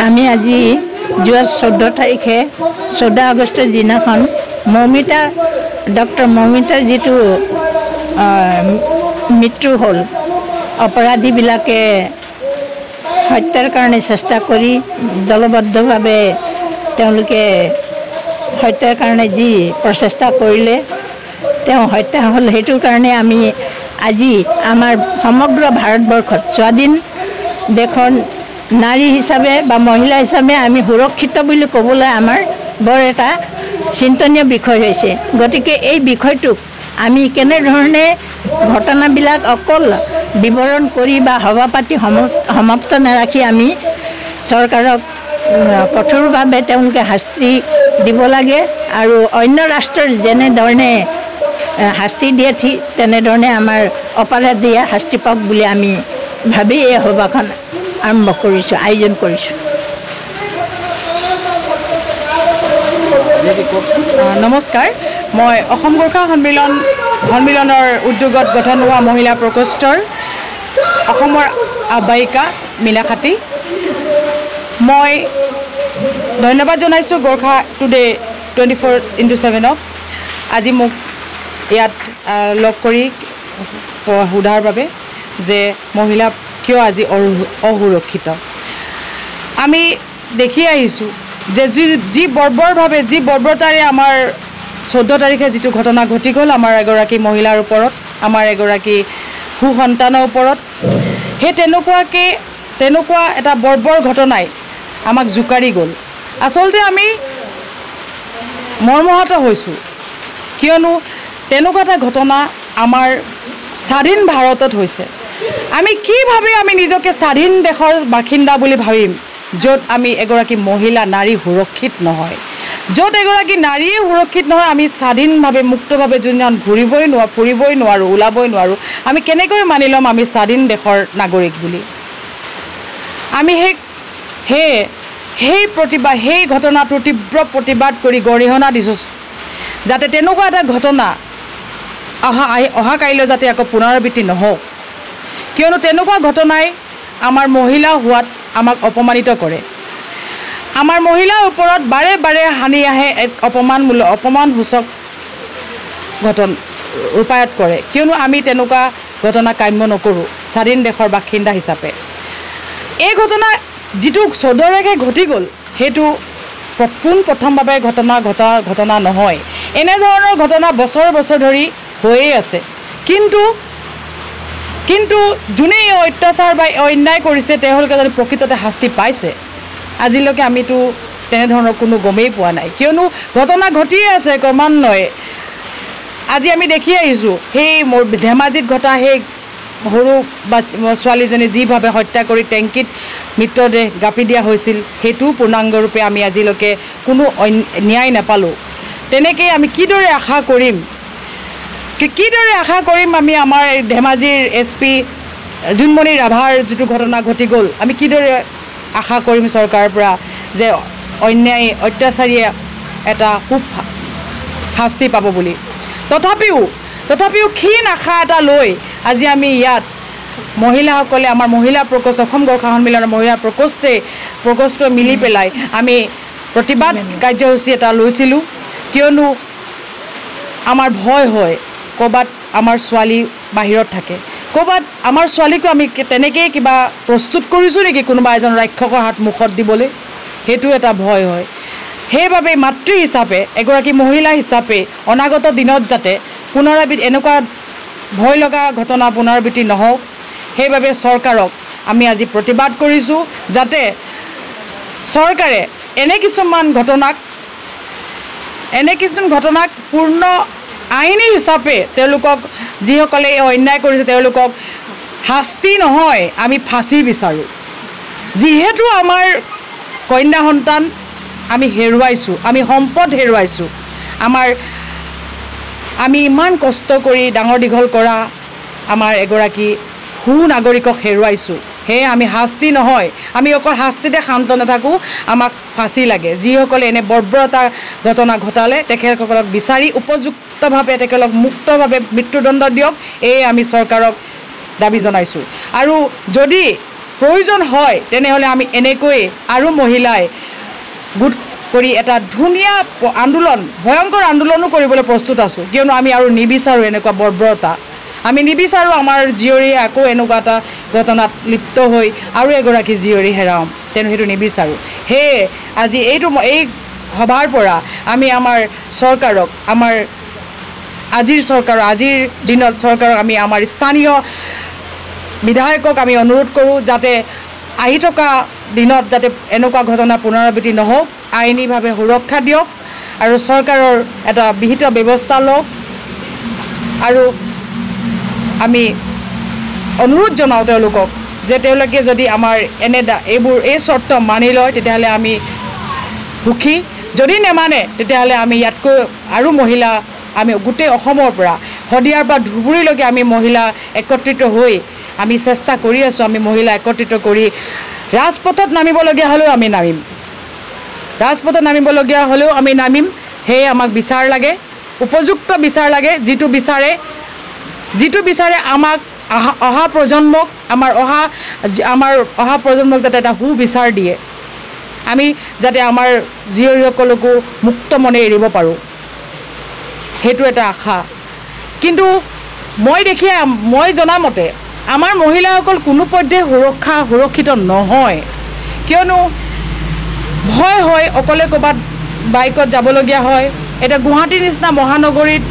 আমি আজি যোৱা 14 তাৰিখে 14 আগষ্টৰ দিনাখন ডক্টৰ মৌমিতাৰ যিটো মৃত্যু হ'ল অপৰাধীবিলাকে হত্যাৰ কাৰণে চেষ্টা কৰি দলবদ্ধভাৱে তেওঁলোকে হত্যাৰ কাৰণে যি প্ৰচেষ্টা কৰিলে তেওঁ হত্যা হ'ল। সেইটোৰ কাৰণে আমি আজি আমাৰ সমগ্ৰ ভাৰতবৰ্ষত স্বাধীন দেশৰ নাৰী হিচাপে বা মহিলা হিচাপে আমি সুৰক্ষিত বুলি ক'বলৈ আমাৰ বৰ এটা চিন্তনীয় বিষয় হৈছে। গতিকে এই বিষয়টোক আমি কেনেধৰণে ঘটনাবিলাক অকল বিৱৰণ কৰি বা সভা পাতি সমাপ্ত নাৰাখি আমি চৰকাৰক কঠোৰভাৱে তেওঁলোকে শাস্তি দিব লাগে আৰু অন্য ৰাষ্ট্ৰৰ যেনেধৰণে শাস্তি দিয়ে ঠিক তেনেধৰণে আমাৰ অপৰাধীয়ে শাস্তি পাওক বুলি আমি ভাবি এই সভাখন আৰম্ভ কৰিছোঁ, আয়োজন কৰিছোঁ। নমস্কাৰ, মই অসম গোৰ্খা সন্মিলনৰ উদ্যোগত গঠন হোৱা মহিলা প্ৰকোষ্ঠৰ অসমৰ আহ্বায়িকা মীনা খাতি। মই ধন্যবাদ জনাইছোঁ গোৰ্খা টুডে 24x7ক আজি মোক ইয়াত লগ কৰি সোধাৰ বাবে যে মহিলা কিয় আজি অসুৰক্ষিত। আমি দেখি আহিছোঁ যে যি বৰ্বৰতাৰে আমাৰ 14 তাৰিখে যিটো ঘটনা ঘটি গ'ল আমাৰ এগৰাকী মহিলাৰ ওপৰত, আমাৰ এগৰাকী সুসন্তানৰ ওপৰত, সেই তেনেকুৱা এটা বৰ্বৰ ঘটনাই আমাক জোকাৰি গ'ল। আচলতে আমি মৰ্মাহত হৈছোঁ, কিয়নো তেনেকুৱা এটা ঘটনা আমাৰ স্বাধীন ভাৰতত হৈছে। আমি কি ভাবি আমি নিজকে স্বাধীন দেশৰ বাসিন্দা বুলি ভাবিম য'ত আমি এগৰাকী মহিলা নাৰী সুৰক্ষিত নহয়, য'ত এগৰাকী নাৰীয়ে সুৰক্ষিত নহয়। আমি স্বাধীনভাৱে মুক্তভাৱে যোনজন ঘূৰিবই নোৱাৰোঁ, ফুৰিবই নোৱাৰোঁ, ওলাবই নোৱাৰোঁ, আমি কেনেকৈ মানি ল'ম আমি স্বাধীন দেশৰ নাগৰিক বুলি। আমি সেই ঘটনাটোৰ তীব্ৰ প্ৰতিবাদ কৰি গৰিহণা দিছোঁ যাতে তেনেকুৱা এটা ঘটনা অহা কাইলৈ যাতে আকৌ পুনৰাবৃত্তি নহওক, কিয়নো তেনেকুৱা ঘটনাই আমাৰ মহিলা হোৱাত আমাক অপমানিত কৰে। আমাৰ মহিলাৰ ওপৰত বাৰে বাৰে সানি আহে এক অপমানসূচক ঘটনা ৰূপায়ত কৰে, কিয়নো আমি তেনেকুৱা ঘটনা কাম্য নকৰোঁ স্বাধীন দেশৰ বাসিন্দা হিচাপে। এই ঘটনা যিটো 14 তাৰিখে ঘটি গ'ল সেইটো প্ৰথমভাৱে ঘটনা নহয়। এনেধৰণৰ ঘটনা বছৰ ধৰি হৈয়ে আছে, কিন্তু যোনে এই অত্যাচাৰ বা অন্যায় কৰিছে তেওঁলোকে যদি প্ৰকৃততে শাস্তি পাইছে আজিলৈকে আমিতো তেনেধৰণৰ কোনো গমেই পোৱা নাই, কিয়নো ঘটনা ঘটিয়ে আছে ক্ৰমান্বয়ে। আজি আমি দেখি আহিছোঁ সেই ধেমাজিত ঘটা সেই সৰু ছোৱালীজনী যিভাৱে হত্যা কৰি টেংকিত মৃতদেহ গাপি দিয়া হৈছিল সেইটোও পূৰ্ণাংগৰূপে আমি আজিলৈকে কোনো ন্যায় নাপালোঁ। তেনেকৈ আমি কিদৰে আশা কৰিম আমি আমাৰ ধেমাজিৰ SP জোনমণি ৰাভাৰ যিটো ঘটনা ঘটি গ'ল আমি কিদৰে আশা কৰিম চৰকাৰৰ পৰা যে অত্যাচাৰীয়ে এটা শাস্তি পাব বুলি। তথাপিও ক্ষীণ আশা এটা লৈ আজি আমি ইয়াত মহিলাসকলে আমাৰ মহিলা প্ৰকোষ্ঠ অসম গোৰ্খা সন্মিলনৰ মহিলা প্ৰকোষ্ঠ মিলি পেলাই আমি প্ৰতিবাদ কাৰ্যসূচী এটা লৈছিলোঁ, কিয়নো আমাৰ ভয় হয় ক'ৰবাত আমাৰ ছোৱালী বাহিৰত থাকে, ক'ৰবাত আমাৰ ছোৱালীকো আমি তেনেকৈয়ে কিবা প্ৰস্তুত কৰিছোঁ নেকি কোনোবা এজন ৰাক্ষসৰ হাত মুখত দিবলৈ, সেইটো এটা ভয় হয়। সেইবাবে মাতৃ হিচাপে এগৰাকী মহিলা হিচাপে অনাগত দিনত যাতে এনেকুৱা ভয় লগা ঘটনা পুনৰাবৃত্তি নহওক, সেইবাবে চৰকাৰক আমি আজি প্ৰতিবাদ কৰিছোঁ যাতে চৰকাৰে এনে কিছুমান ঘটনাক পূৰ্ণ আইনী হিচাপে তেওঁলোকক যিসকলে অন্যায় কৰিছে তেওঁলোকক শাস্তি নহয় আমি ফাঁচি বিচাৰোঁ। যিহেতু আমাৰ কন্যা সন্তান আমি হেৰুৱাইছোঁ, আমি সম্পদ হেৰুৱাইছোঁ, আমি ইমান কষ্ট কৰি ডাঙৰ দীঘল কৰা আমাৰ এগৰাকী সুনাগৰিকক হেৰুৱাইছোঁ। সেয়ে আমি শাস্তি নহয়, আমি অকল শাস্তিতে শান্ত নাথাকোঁ, আমাক ফাঁচি লাগে। যিসকলে এনে বৰ্বৰতা ঘটনা ঘটালে তেখেতসকলক বিচাৰি উপযুক্তভাৱে তেখেতক মুক্তভাৱে মৃত্যুদণ্ড দিয়ক, এই আমি চৰকাৰক দাবী জনাইছোঁ। আৰু যদি প্ৰয়োজন হয় তেনেহ'লে আমি এনেকৈ আৰু মহিলাই গোট কৰি এটা ধুনীয়া আন্দোলন ভয়ংকৰ আন্দোলনো কৰিবলৈ প্ৰস্তুত আছোঁ কিয়নো আমি আৰু নিবিচাৰোঁ এনেকুৱা বৰ্বৰতা আমি নিবিচাৰোঁ আমাৰ জীয়ৰীয়ে আকৌ এনেকুৱা এটা ঘটনাত লিপ্ত হৈ আৰু এগৰাকী জীয়ৰী হেৰাম তেনে সেইটো নিবিচাৰোঁ সেয়ে আজি এই সভাৰ পৰা আমি আমাৰ চৰকাৰক আমাৰ আজিৰ দিনত চৰকাৰক আমি আমাৰ স্থানীয় বিধায়কক আমি অনুৰোধ কৰোঁ যাতে আহি থকা দিনত যাতে এনেকুৱা ঘটনা পুনৰাবৃত্তি নহওক আইনীভাৱে সুৰক্ষা দিয়ক আৰু চৰকাৰৰ এটা বিহিত ব্যৱস্থা লওক আৰু আমি অনুৰোধ জনাওঁ তেওঁলোকক যে তেওঁলোকে যদি আমাৰ এই চৰ্ত মানি লয় তেতিয়াহ'লে আমি সুখী যদি নেমানে তেতিয়াহ'লে আমি ইয়াতকৈ আৰু মহিলা আমি গোটেই অসমৰ পৰা শদিয়াৰ পৰা ধুবুৰীলৈকে আমি মহিলা একত্ৰিত হৈ আমি চেষ্টা কৰি আছোঁ আমি মহিলা একত্ৰিত কৰি ৰাজপথত নামিবলগীয়া হ'লেও আমি নামিম সেয়ে আমাক বিচাৰ লাগে উপযুক্ত বিচাৰ লাগে যিটো বিচাৰে আমাক অহা প্ৰজন্মক আমাৰ অহা প্ৰজন্মক যাতে এটা সুবিচাৰ দিয়ে আমি যাতে আমাৰ জীয়ৰীসকলকো মুক্ত মনে এৰিব পাৰোঁ সেইটো এটা আশা কিন্তু মই জনামতে আমাৰ মহিলাসকল কোনোপধ্যে সুৰক্ষিত নহয় কিয়নো ভয় হয় অকলে ক'ৰবাত বাইকত যাবলগীয়া হয় এতিয়া গুৱাহাটীৰ নিচিনা মহানগৰীত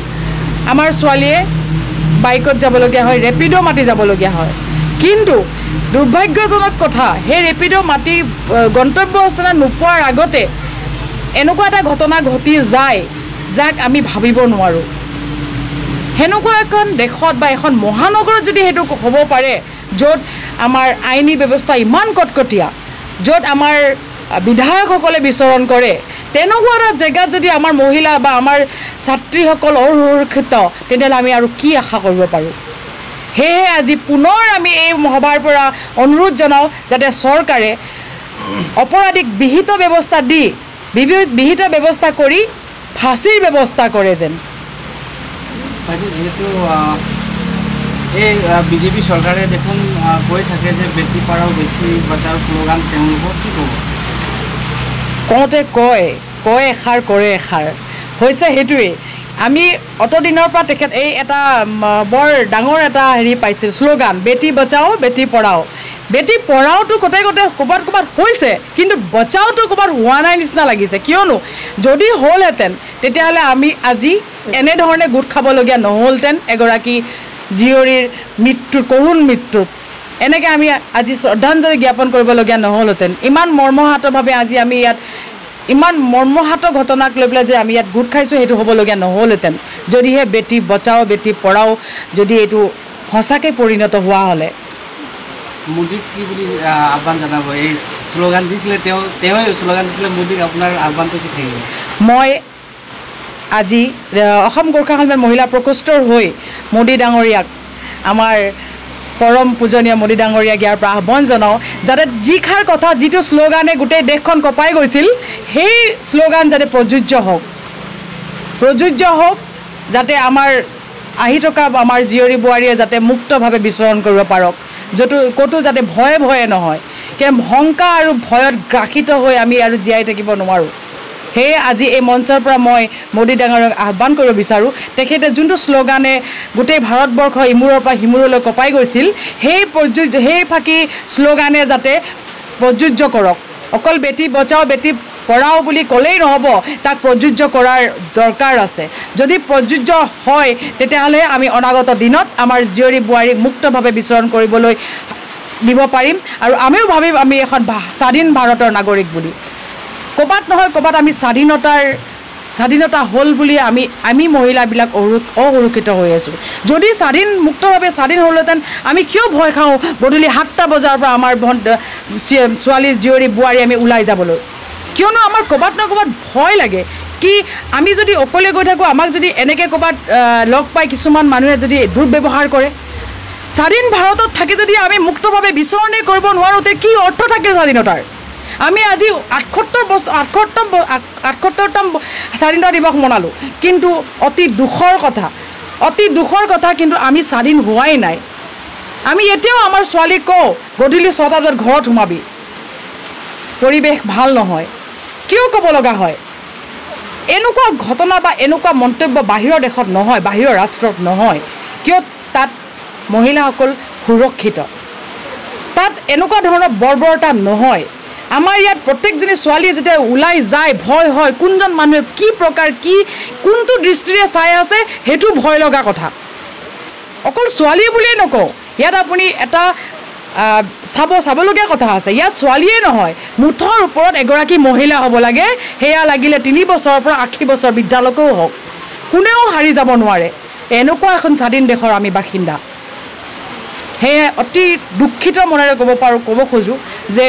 আমাৰ ছোৱালীয়ে বাইকত যাবলগীয়া হয় ৰেপিডো মাতি যাবলগীয়া হয় কিন্তু দুৰ্ভাগ্যজনক কথা সেই ৰেপিডো মাতি গন্তব্যস্থানত নোপোৱাৰ আগতে এনেকুৱা এটা ঘটনা ঘটি যায় যাক আমি ভাবিব নোৱাৰোঁ সেনেকুৱা এখন দেশত বা এখন মহানগৰত যদি সেইটো হ'ব পাৰে য'ত আমাৰ আইনী ব্যৱস্থা ইমান কটকটীয়া য'ত আমাৰ বিধায়কসকলে বিচৰণ কৰে তেনেকুৱা এটা জেগাত যদি আমাৰ মহিলা বা আমাৰ ছাত্ৰীসকল অসুৰক্ষিত তেতিয়াহ'লে আমি আৰু কি আশা কৰিব পাৰোঁ সেয়েহে আজি পুনৰ আমি এই সভাৰ পৰা অনুৰোধ জনাওঁ যাতে চৰকাৰে অপৰাধীক বিহিত ব্যৱস্থা কৰি ফাঁচীৰ ব্যৱস্থা কৰে যেন যিহেতু এই বিজেপি চৰকাৰে দেখোন কৈ থাকে যে বেটি পঢ়াও বেটি বচাও শ্লোগান তেওঁলোকক কি ক'ব কওঁতে কয় এষাৰ কৰে এষাৰ হৈছে সেইটোৱেই আমি অতদিনৰ পৰা তেখেত এই এটা বৰ ডাঙৰ এটা পাইছিল শ্লোগান বেটি বচাও বেটি পঢ়াওটো ক'ৰবাত হৈছে কিন্তু বচাওটো ক'ৰবাত হোৱা নাই নিচিনা লাগিছে কিয়নো যদি হ'লহেঁতেন তেতিয়াহ'লে আমি আজি এনেধৰণে গোট খাবলগীয়া নহ'লহেঁতেন এগৰাকী জীয়ৰীৰ কৰুণ মৃত্যুত এনেকৈ আমি আজি শ্ৰদ্ধাঞ্জলি জ্ঞাপন কৰিবলগীয়া নহ'লহেঁতেন ইমান মৰ্মহাতভাৱে আজি আমি ইয়াত ইমান মৰ্মহাত ঘটনাক লৈ পেলাই যে আমি ইয়াত গোট খাইছোঁ সেইটো হ'বলগীয়া নহ'লহেঁতেন যদিহে বেটি বচাও বেটি পঢ়াও যদি এইটো সঁচাকৈ পৰিণত হোৱা হ'লে মোদীক কি বুলি আহ্বান জনাব এই শ্লোগান দিছিলে তেওঁ শ্লোগান দিছিলে মোদীক আপোনাৰ আহ্বানটো কি থাকিব মই আজি অসম গোৰ্খা সন্মিলন মহিলা প্ৰকোষ্ঠৰ হৈ মোদী ডাঙৰীয়াক আমাৰ পৰম পূজনীয় মোদী ডাঙৰীয়াক ইয়াৰ পৰা আহ্বান জনাওঁ যাতে যিষাৰ কথা যিটো শ্লোগানে গোটেই দেশখন কঁপাই গৈছিল সেই শ্লোগান যাতে প্ৰযোজ্য হওক যাতে আমাৰ আহি থকা আমাৰ জীয়ৰী বোৱাৰীয়ে যাতে মুক্তভাৱে বিচৰণ কৰিব পাৰক ক'তো যাতে ভয়ে নহয় কিয় শংকা আৰু ভয়ত গ্ৰাসিত হৈ আমি আৰু জীয়াই থাকিব নোৱাৰোঁ সেয়ে আজি এই মঞ্চৰ পৰা মই মোদী ডাঙৰীয়াক আহ্বান কৰিব বিচাৰোঁ তেখেতে যোনটো শ্লোগানে গোটেই ভাৰতবৰ্ষ ইমূৰৰ পৰা সিমূৰলৈ কঁপাই গৈছিল সেই ফাঁকি শ্লোগানে যাতে প্ৰযোজ্য কৰক অকল বেটি বচাও বেটি পঢ়াও বুলি ক'লেই নহ'ব তাক প্ৰযোজ্য কৰাৰ দৰকাৰ আছে যদি প্ৰযোজ্য হয় তেতিয়াহ'লে আমি অনাগত দিনত আমাৰ জীয়ৰী বোৱাৰীক মুক্তভাৱে বিচৰণ কৰিবলৈ দিব পাৰিম আৰু আমিও ভাবিম আমি এখন স্বাধীন ভাৰতৰ নাগৰিক বুলি ক'ৰবাত নহয় ক'ৰবাত আমি স্বাধীনতা হ'ল বুলি আমি মহিলাবিলাক অসুৰক্ষিত হৈ আছোঁ যদি মুক্তভাৱে স্বাধীন হ'লহেঁতেন আমি কিয় ভয় খাওঁ গধূলি 7টা বজাৰ পৰা আমাৰ ছোৱালী জীয়ৰী বোৱাৰী আমি ওলাই যাবলৈ কিয়নো আমাৰ ক'ৰবাত নহয় ক'ৰবাত ভয় লাগে কি আমি যদি অকলে গৈ থাকোঁ আমাক যদি এনেকৈ ক'ৰবাত লগ পাই কিছুমান মানুহে যদি দুৰ্ব্যৱহাৰ কৰে স্বাধীন ভাৰতত থাকি যদি আমি মুক্তভাৱে বিচৰণেই কৰিব নোৱাৰোঁ তে কি অৰ্থ থাকে স্বাধীনতাৰ আমি আজি 78তম স্বাধীনতা দিৱস মনালোঁ কিন্তু অতি দুখৰ কথা কিন্তু আমি স্বাধীন হোৱাই নাই আমি এতিয়াও আমাৰ ছোৱালীক কওঁ গধূলি 6টা বজাত ঘৰত সোমাবি পৰিৱেশ ভাল নহয় কিয় ক'ব লগা হয় এনেকুৱা ঘটনা বা এনেকুৱা মন্তব্য বাহিৰৰ দেশত নহয় বাহিৰৰ ৰাষ্ট্ৰত নহয় কিয় তাত মহিলাসকল সুৰক্ষিত তাত এনেকুৱা ধৰণৰ বৰ্বৰতা নহয় আমাৰ ইয়াত প্ৰত্যেকজনী ছোৱালীয়ে যেতিয়া ওলাই যায় ভয় হয় কোনজন মানুহে কি প্ৰকাৰ কি কোনটো দৃষ্টিৰে চাই আছে সেইটো ভয় লগা কথা অকল ছোৱালী বুলিয়ে নকওঁ ইয়াত আপুনি এটা চাবলগীয়া কথা আছে ইয়াত ছোৱালীয়ে নহয় মুঠৰ ওপৰত এগৰাকী মহিলা হ'ব লাগে সেয়া লাগিলে 3 বছৰৰ পৰা 80 বছৰ বৃদ্ধালৈকেও হওক কোনেও হাৰি যাব নোৱাৰে এনেকুৱা এখন স্বাধীন দেশৰ আমি বাসিন্দা সেয়ে অতি দুখিত মনেৰে ক'ব খোজোঁ যে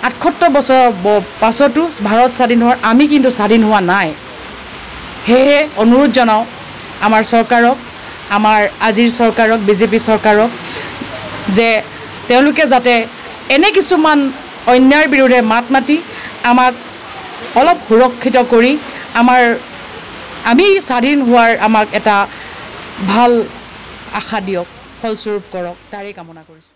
78 বছৰ পাছতো ভাৰত স্বাধীন হোৱাৰ আমি কিন্তু স্বাধীন হোৱা নাই সেয়ে অনুৰোধ জনাওঁ আমাৰ চৰকাৰক আমাৰ আজিৰ চৰকাৰক বিজেপি চৰকাৰক যে তেওঁলোকে যাতে এনে কিছুমান অন্যায়ৰ বিৰুদ্ধে মাত মাতি আমাক অলপ সুৰক্ষিত কৰি আমি স্বাধীন হোৱাৰ আমাক এটা ভাল আশা দিয়ক ফলস্বৰূপ কৰক তাৰে কামনা কৰিছোঁ